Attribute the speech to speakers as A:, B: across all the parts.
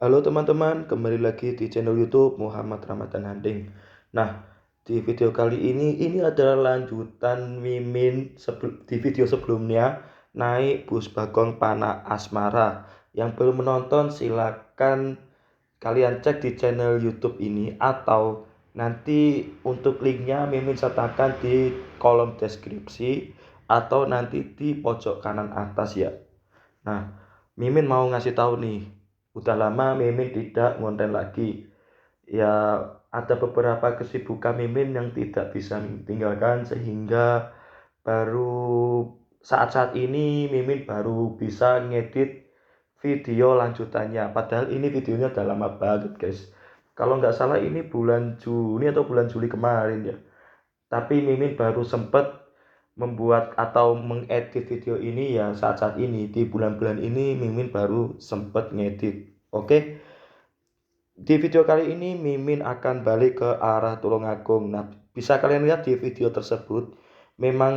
A: Halo teman-teman, kembali lagi di channel YouTube Muhammad Ramadan Handing. Nah, di video kali ini adalah lanjutan Mimin di video sebelumnya naik bus Bagong Panah Asmara. Yang belum menonton silakan kalian cek di channel YouTube ini atau nanti untuk linknya Mimin sertakan di kolom deskripsi atau nanti di pojok kanan atas ya. Nah, Mimin mau ngasih tahu nih, udah lama Mimin tidak ngonten lagi. Ya, ada beberapa kesibukan Mimin yang tidak bisa tinggalkan sehingga baru saat-saat ini Mimin baru bisa ngedit video lanjutannya. Padahal ini videonya udah lama banget guys. Kalau nggak salah ini bulan Juni atau bulan Juli kemarin ya. Tapi Mimin baru sempet membuat atau mengedit video ini ya saat-saat ini di bulan-bulan ini Mimin baru sempet ngedit. Oke, di video kali ini Mimin akan balik ke arah Tulungagung. Nah, bisa kalian lihat di video tersebut memang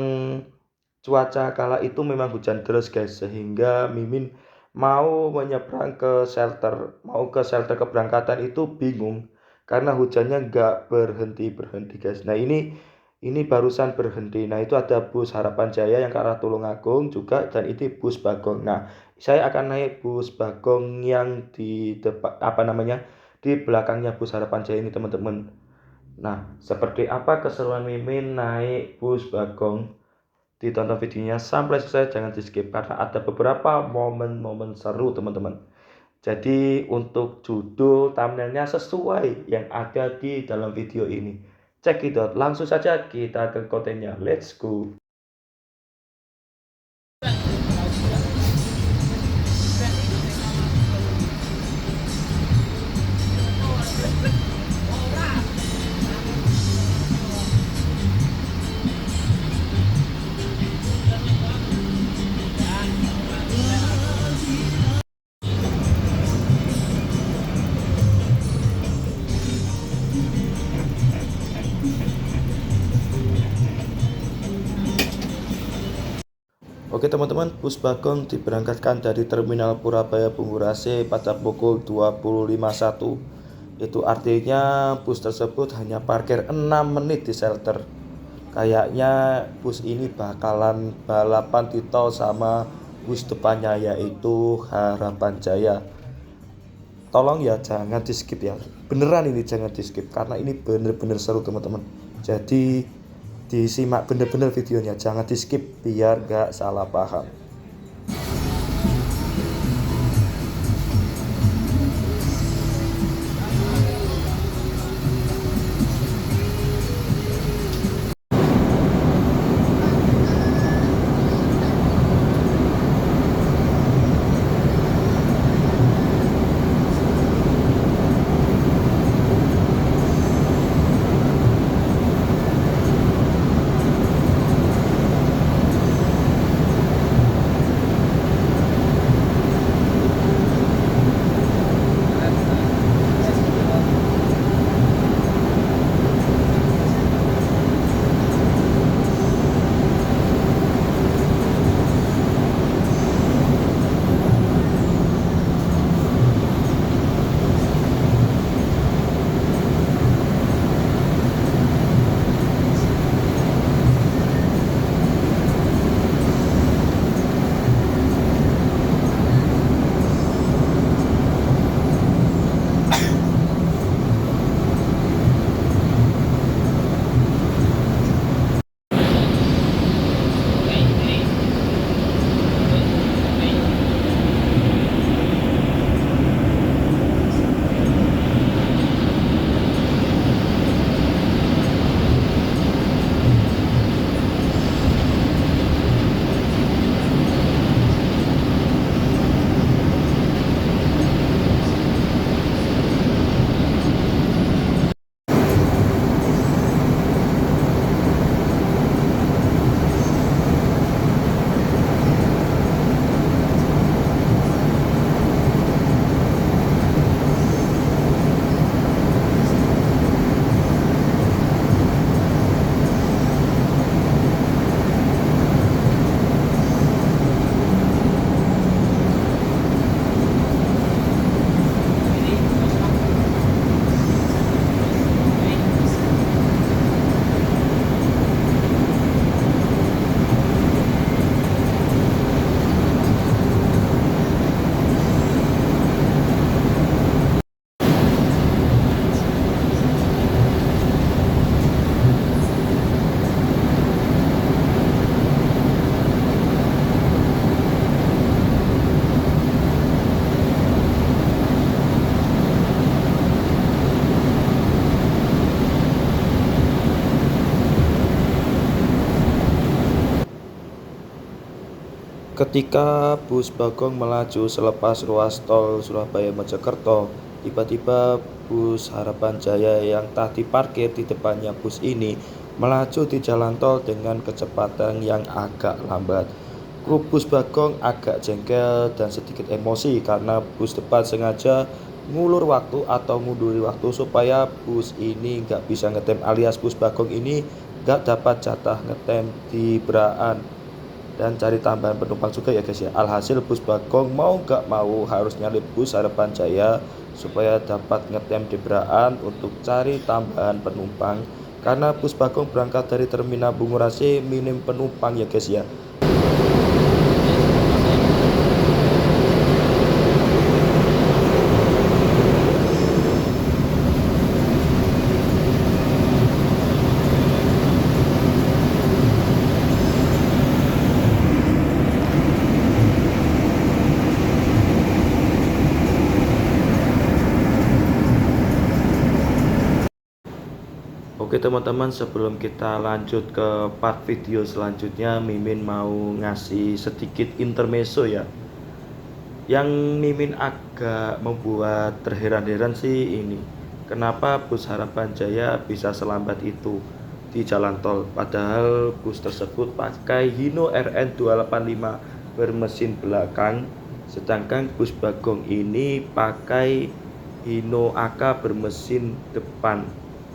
A: cuaca kala itu memang hujan deras guys, sehingga Mimin mau menyeberang ke shelter, mau ke shelter keberangkatan itu bingung karena hujannya nggak berhenti guys. Nah, ini barusan berhenti. Nah, itu ada bus Harapan Jaya yang ke arah Tulungagung juga dan itu bus Bagong. Nah, saya akan naik bus Bagong yang di depan di belakangnya bus Harapan Jaya ini teman-teman. Nah, seperti apa keseruan Mimin naik bus Bagong? Ditonton videonya sampai selesai, jangan di skip karena ada beberapa momen-momen seru teman-teman. Jadi untuk judul thumbnailnya sesuai yang ada di dalam video ini. Check it out, langsung saja kita ke kontennya, let's go. Oke teman-teman, bus Bagong diberangkatkan dari Terminal Purabaya Bungurase pada pukul 20.51. Itu artinya bus tersebut hanya parkir 6 menit di shelter. Kayaknya bus ini bakalan balapan di tol sama bus depannya yaitu Harapan Jaya. Tolong ya jangan di skip ya. Beneran ini jangan di skip karena ini bener-bener seru teman-teman. Jadi disimak bener-bener videonya, jangan di skip biar gak salah paham. Ketika bus Bagong melaju selepas ruas tol Surabaya-Mojokerto, tiba-tiba bus Harapan Jaya yang tadi parkir di depannya bus ini melaju di jalan tol dengan kecepatan yang agak lambat. Kru bus Bagong agak jengkel dan sedikit emosi karena bus depan sengaja ngulur waktu atau ngunduri waktu supaya bus ini nggak bisa ngetem, alias bus Bagong ini nggak dapat jatah ngetem di Braan dan cari tambahan penumpang juga ya guys ya. Alhasil bus Bagong mau gak mau harus nyalip bus Harapan Jaya supaya dapat ngetem di Braan untuk cari tambahan penumpang, karena bus Bagong berangkat dari terminal Bungurasi minim penumpang ya guys ya. Oke teman-teman, sebelum kita lanjut ke part video selanjutnya, Mimin mau ngasih sedikit intermezzo ya. Yang Mimin agak membuat terheran-heran sih ini, kenapa bus Harapan Jaya bisa selambat itu di jalan tol, padahal bus tersebut pakai Hino RN 285 bermesin belakang, sedangkan bus Bagong ini pakai Hino AK bermesin depan.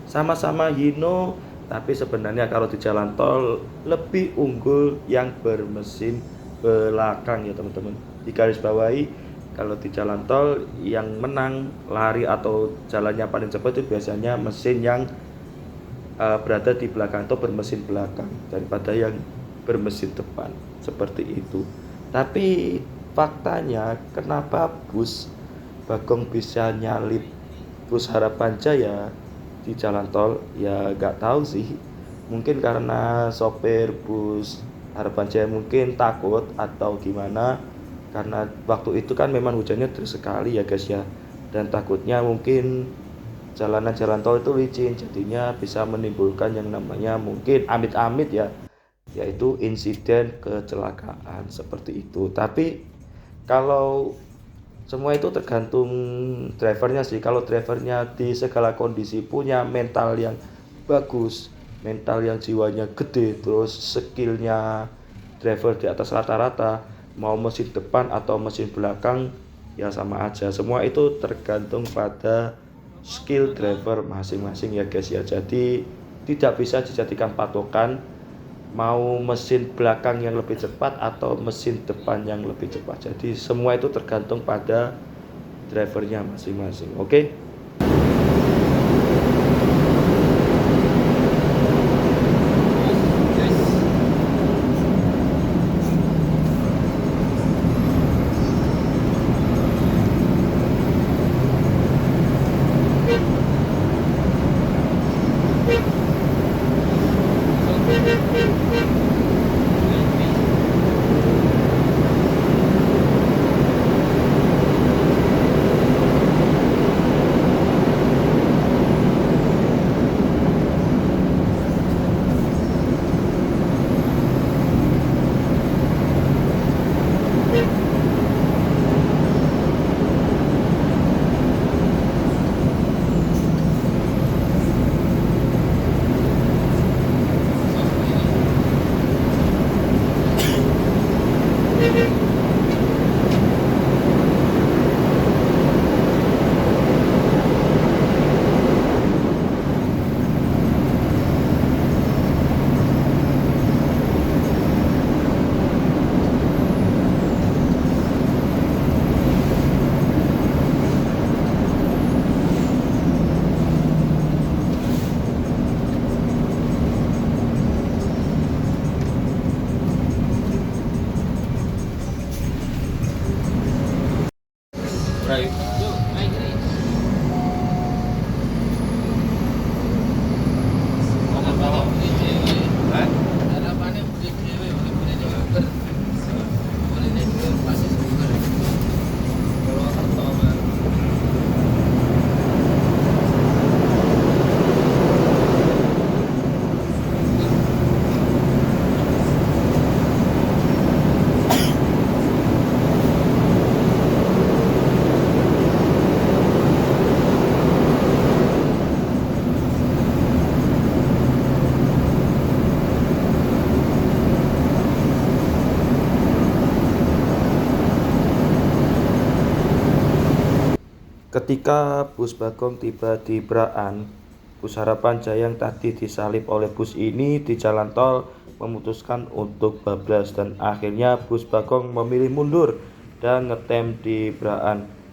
A: Sama-sama Hino, tapi sebenarnya kalau di jalan tol lebih unggul yang bermesin belakang ya teman-teman. Digarisbawahi, kalau di jalan tol yang menang lari atau jalannya paling cepat itu biasanya mesin yang berada di belakang atau bermesin belakang daripada yang bermesin depan, seperti itu. Tapi faktanya kenapa bus Bagong bisa nyalip bus Harapan Jaya di jalan tol, ya gak tahu sih. Mungkin karena sopir bus Harapan Jaya mungkin takut atau gimana, karena waktu itu kan memang hujannya deras sekali ya guys ya, dan takutnya mungkin jalanan jalan tol itu licin, jadinya bisa menimbulkan yang namanya mungkin amit-amit ya, yaitu insiden kecelakaan seperti itu. Tapi kalau semua itu tergantung drivernya sih. Kalau drivernya di segala kondisi punya mental yang bagus, mental yang jiwanya gede, terus skillnya driver di atas rata-rata, mau mesin depan atau mesin belakang ya sama aja. Semua itu tergantung pada skill driver masing-masing ya guys ya. Jadi tidak bisa dijadikan patokan mau mesin belakang yang lebih cepat atau mesin depan yang lebih cepat. Jadi semua itu tergantung pada drivernya masing-masing. Oke. Ketika bus Bagong tiba di Braan, bus Harapan Jaya yang tadi disalip oleh bus ini di jalan tol memutuskan untuk bablas dan akhirnya bus Bagong memilih mundur dan ngetem di Braan.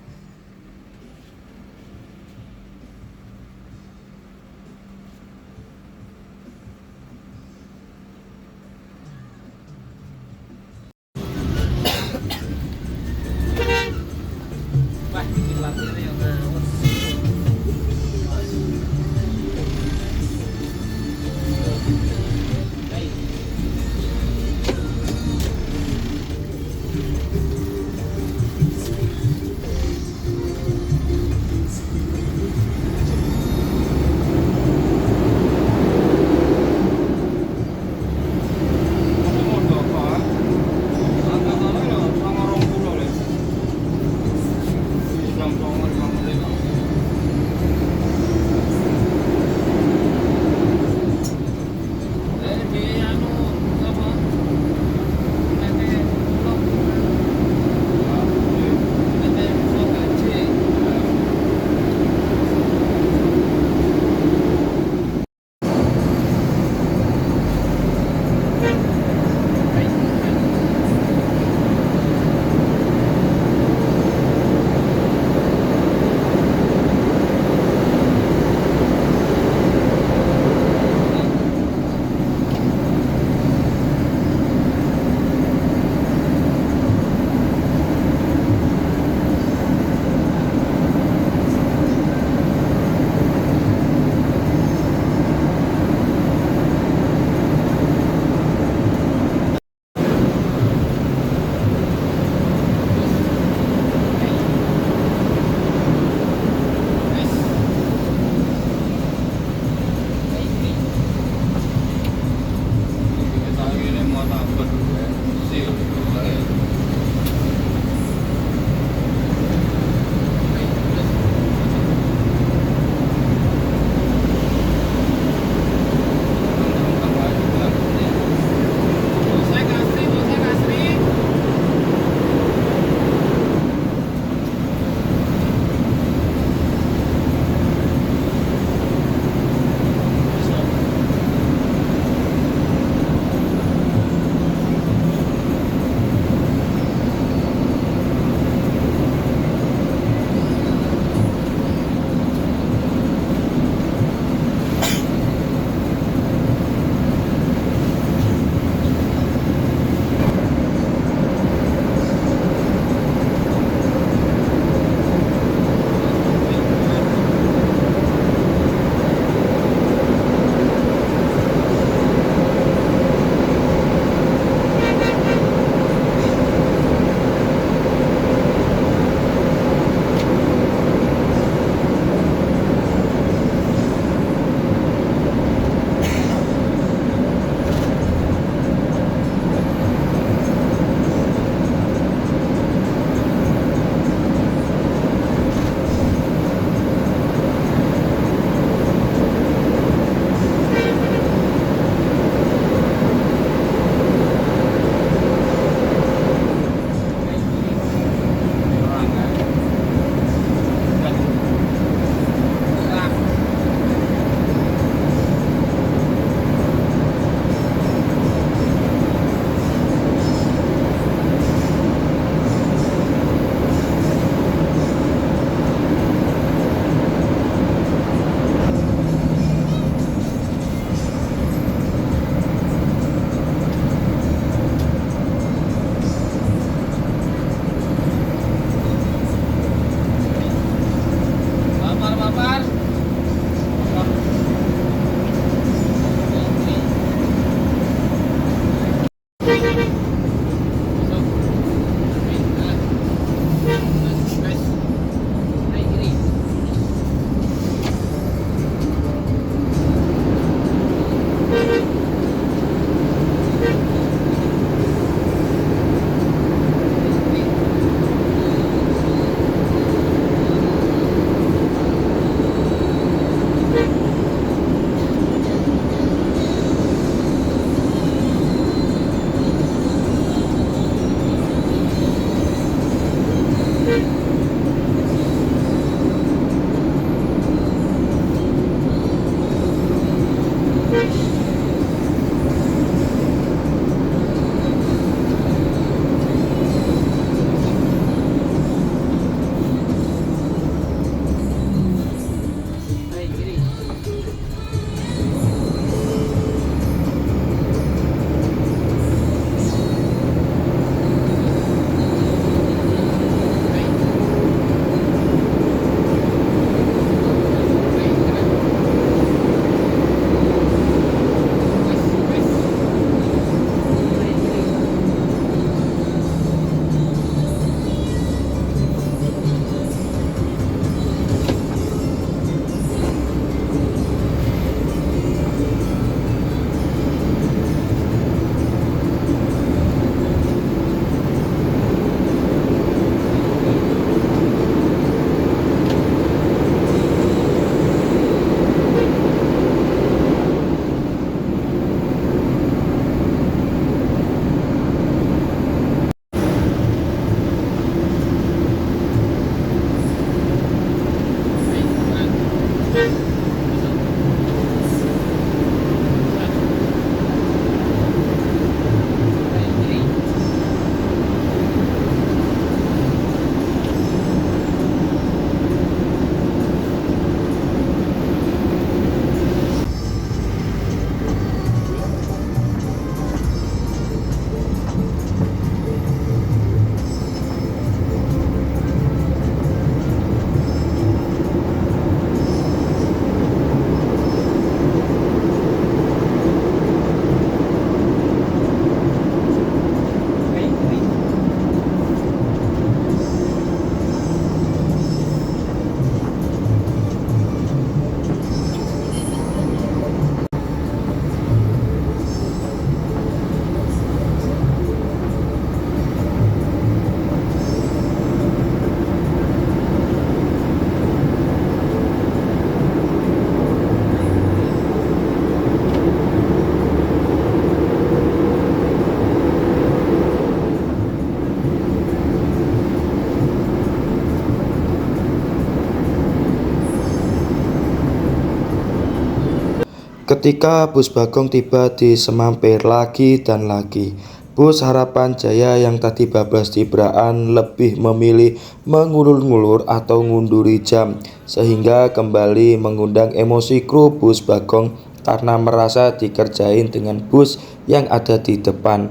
A: Ketika bus Bagong tiba di Semampir lagi dan lagi, bus Harapan Jaya yang tadi bablas tibraan lebih memilih mengulur-ngulur atau ngunduri jam, sehingga kembali mengundang emosi kru bus Bagong karena merasa dikerjain dengan bus yang ada di depan.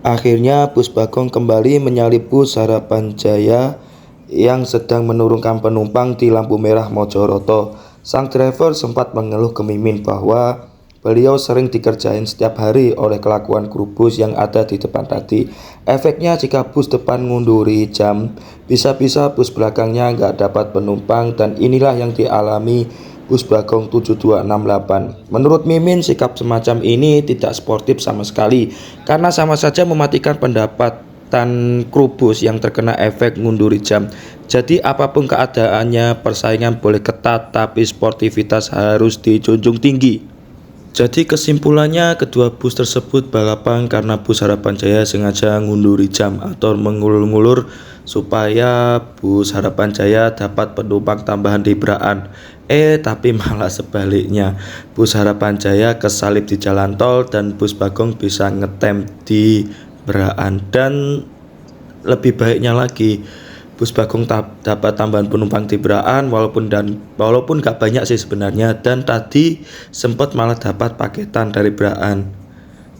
A: Akhirnya bus Bagong kembali menyalip bus Harapan Jaya yang sedang menurunkan penumpang di lampu merah Mojoroto. Sang driver sempat mengeluh ke Mimin bahwa beliau sering dikerjain setiap hari oleh kelakuan kru bus yang ada di depan tadi. Efeknya jika bus depan ngunduri jam, bisa-bisa bus belakangnya nggak dapat penumpang, dan inilah yang dialami bus Bagong 7268. Menurut Mimin, sikap semacam ini tidak sportif sama sekali karena sama saja mematikan pendapatan kru bus yang terkena efek ngunduri jam. Jadi apapun keadaannya, persaingan boleh ketat tapi sportivitas harus dijunjung tinggi. Jadi kesimpulannya, kedua bus tersebut balapan karena bus Harapan Jaya sengaja ngunduri jam atau mengulur-ngulur supaya bus Harapan Jaya dapat penumpang tambahan di Braan. Tapi malah sebaliknya, bus Harapan Jaya kesalip di jalan tol dan bus Bagong bisa ngetem di Braan. Dan lebih baiknya lagi, bus Bagong dapat tambahan penumpang di Braan walaupun gak banyak sih sebenarnya, dan tadi sempat malah dapat paketan dari Braan.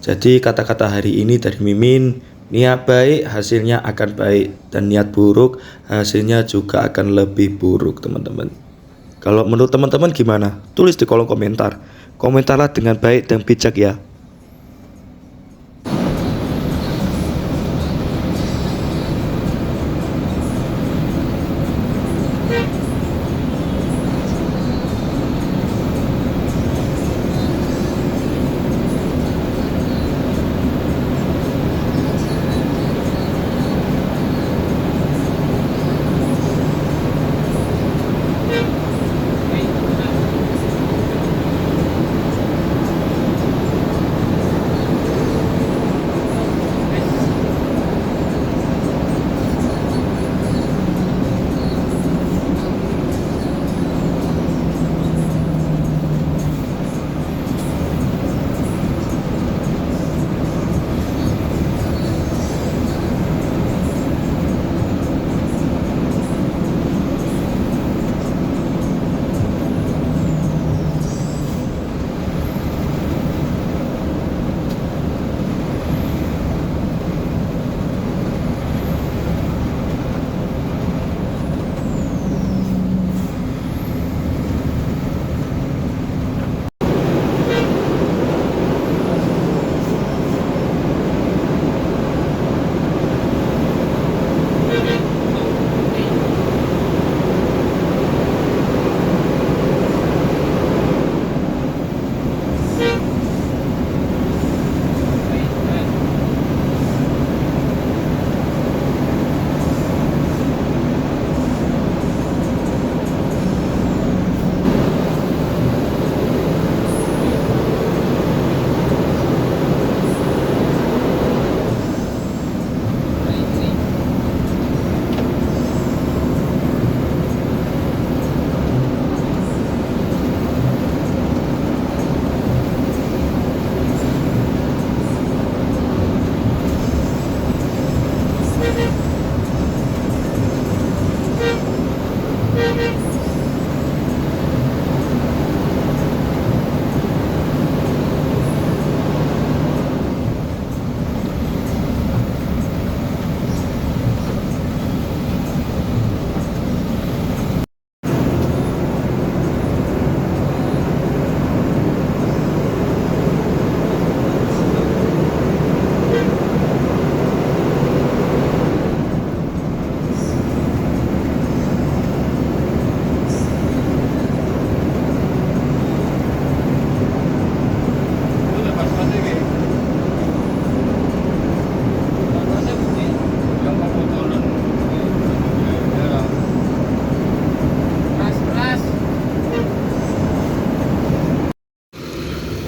A: Jadi kata-kata hari ini dari Mimin, niat baik hasilnya akan baik, dan niat buruk hasilnya juga akan lebih buruk, teman-teman. Kalau menurut teman-teman gimana? Tulis di kolom komentar. Komentarlah dengan baik dan bijak ya.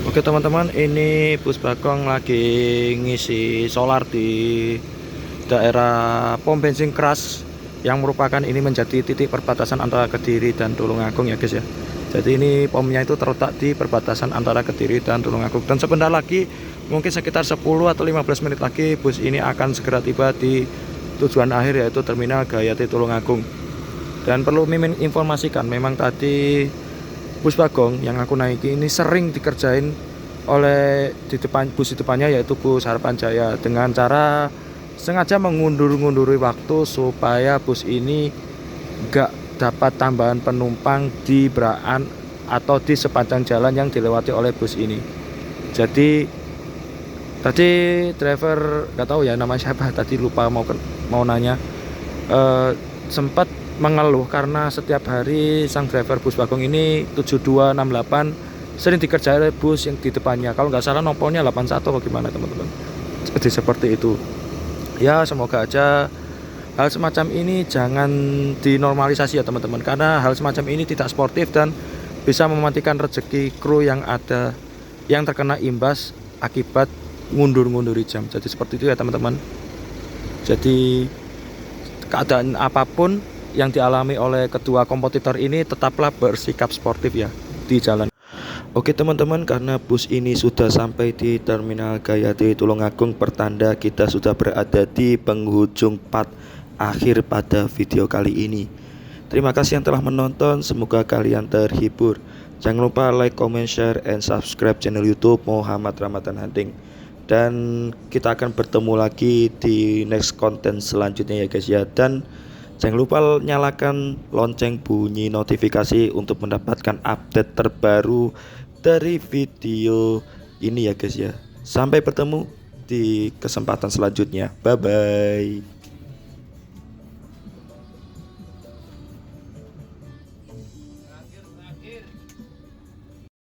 A: Oke teman-teman, ini bus Bagong lagi ngisi solar di daerah pom bensin Keras, yang merupakan ini menjadi titik perbatasan antara Kediri dan Tulungagung ya guys ya. Jadi ini pomnya itu terletak di perbatasan antara Kediri dan Tulungagung. Dan sebentar lagi, mungkin sekitar 10 atau 15 menit lagi, bus ini akan segera tiba di tujuan akhir, yaitu Terminal Gayatri Tulungagung. Dan perlu Mimin informasikan, memang tadi bus Bagong yang aku naiki ini sering dikerjain oleh bus di depannya, yaitu bus Harapan Jaya, dengan cara sengaja mengundur-ngunduri waktu supaya bus ini gak dapat tambahan penumpang di beraan atau di sepanjang jalan yang dilewati oleh bus ini. Jadi tadi driver gak tahu ya namanya siapa, tadi lupa mau nanya, sempat mengeluh karena setiap hari sang driver bus Bagong ini 7268 sering dikerjain oleh bus yang di depannya. Kalau nggak salah nomornya 81 atau gimana teman-teman. Jadi seperti itu. Ya semoga aja hal semacam ini jangan dinormalisasi ya teman-teman, karena hal semacam ini tidak sportif dan bisa mematikan rezeki kru yang ada yang terkena imbas akibat ngundur-ngunduri jam. Jadi seperti itu ya teman-teman. Jadi keadaan apapun yang dialami oleh kedua kompetitor ini, tetaplah bersikap sportif ya di jalan. Oke teman-teman, karena bus ini sudah sampai di Terminal Gayatri Tulungagung, pertanda kita sudah berada di penghujung part akhir pada video kali ini. Terima kasih yang telah menonton, semoga kalian terhibur. Jangan lupa like, comment, share, and subscribe channel YouTube Muhammad Ramadan Hunting. Dan kita akan bertemu lagi di next konten selanjutnya ya guys ya. Dan jangan lupa nyalakan lonceng bunyi notifikasi untuk mendapatkan update terbaru dari video ini ya guys ya. Sampai bertemu di kesempatan selanjutnya. Bye bye.